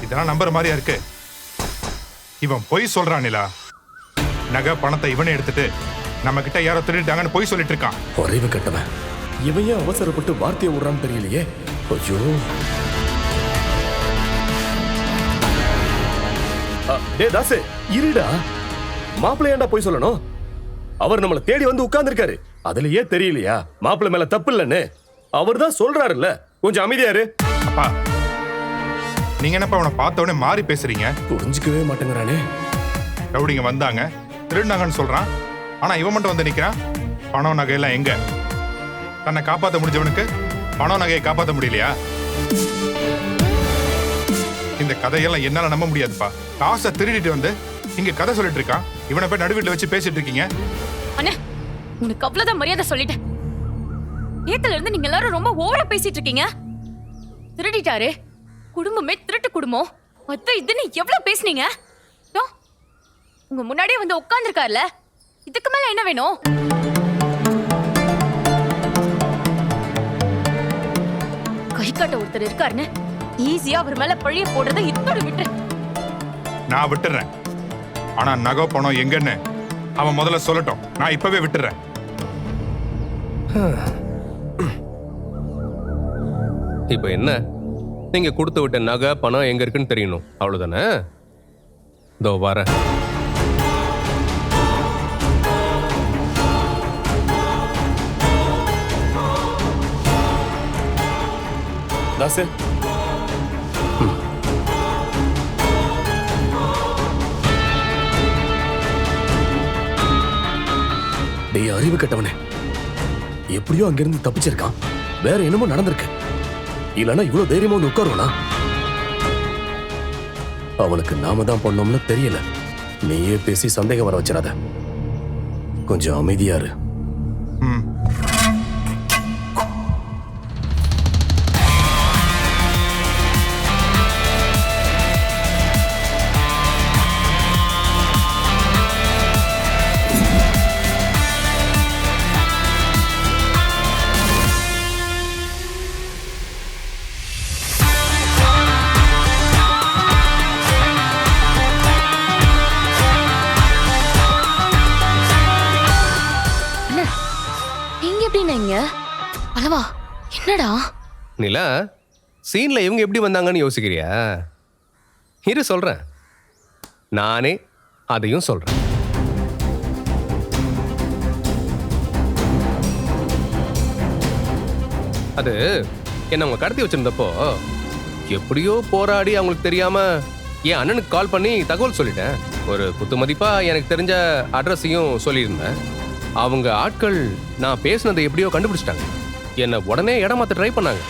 இதெல்லாம் நம்புற மாதிரியா இருக்கு? இவன் பொய் சொல்றான் நிலா. நகை பணத்தை இவனே எடுத்துட்டு நம்ம கிட்ட யாரோ திருடிட்டாங்கன்னு பொய் சொல்லிட்டு இருக்கான். குறைவு கட்டவன். இவன் ஏன் அவசரப்பட்டு வார்த்தையை விடுறான்னு தெரியலையே. ஐயோ. டே தாசு, இருடா. மாப்பிள்ளை ஏன்டா போய் சொல்லணும்? அவர் நம்மள தேடி வந்து உட்கார்ந்துருக்காரு. அதுலயே தெரியலையா மாப்பிள்ளை மேல தப்பு இல்லன்னு? அவர் தான் சொல்றாருல்ல. கொஞ்சம் அமைதியாரு. அப்பா, நீங்க என்னப்பா அவனை பார்த்த உடனே மாறி பேசுறீங்க? புரிஞ்சுக்கவே மாட்டேங்கிறானே. ரவுடிங்க வந்தாங்க, திருடினாங்கன்னு சொல்றான். ஆனா இவன் மட்டும் வந்து நிக்கிறான். பணம் நகையெல்லாம் எங்க? தன்னை காப்பாற்ற முடிஞ்சவனுக்கு பணம் நகையை காப்பாற்ற முடியலையா? இந்த கதையெல்லாம் என்னால நம்ப முடியாதுப்பா. காசை திருடிட்டு வந்து இங்க கதை சொல்லிட்டு இருக்கான். இவனை போய் நடுவீட்டுல வச்சு பேசிட்டு இருக்கீங்க. அண்ணே, உனக்கு அவ்வளவுதான் மரியாதை சொல்லிட்டேன். நேத்துல இருந்து நீங்க எல்லாரும் ரொம்ப ஓவரா பேசிட்டு இருக்கீங்க. திருடிட்டாரு, குடும்பமே திருட்டு குடும்பம், அது இதுன்னு எவ்வளவு பேசுனீங்க. உங்க முன்னாடியே வந்து உட்கார்ந்துருக்காருல, இதுக்கு மேல என்ன வேணும்? கை காட்ட ஒருத்தர் இருக்காருன்னு ஈஸியா அவர் மேல பழிய போடுறத இதோட விட்டு. நான் விட்டுறேன். ஆனா நகை பணம் எங்கன்னு அவன் முதல்ல சொல்லட்டும். நான் இப்பவே விட்டுறேன். இப்ப என்ன? நீங்க கொடுத்து விட்ட நகை பணம் எங்க இருக்குன்னு தெரியணும், அவ்வளவுதானே? இதோ வர. தாசு, டேய் அறிவு கட்டவனே, எப்படியோ அங்கிருந்து தப்பிச்சிருக்கான். வேற என்னமோ நடந்திருக்கு. இல்லனா இவ்வளவு தைரியமா வந்து உட்காருவானா? அவனுக்கு நாம தான் பண்ணோம்னு தெரியல. நீயே பேசி சந்தேகம் வர வச்சிடாத. கொஞ்சம் அமைதியாரு. அளவா, என்னடா நிலா, சீன்ல இவங்க எப்படி வந்தாங்கன்னு யோசிக்கிறியா? இரு சொல்றேன். நானே அதையும் சொல்றேன். அது என்ன அவங்க கடத்தி வச்சிருந்தப்போ எப்படியோ போராடி அவங்களுக்கு தெரியாம என் அண்ணனுக்கு கால் பண்ணி தகவல் சொல்லிட்டேன். ஒரு குத்து மதிப்பா எனக்கு தெரிஞ்ச அட்ரஸையும் சொல்லியிருந்தேன். அவங்க ஆட்கள் நான் பேசினதை எப்படியோ கண்டுபிடிச்சிட்டாங்க. என்னை உடனே இடமாத்த ட்ரை பண்ணாங்க.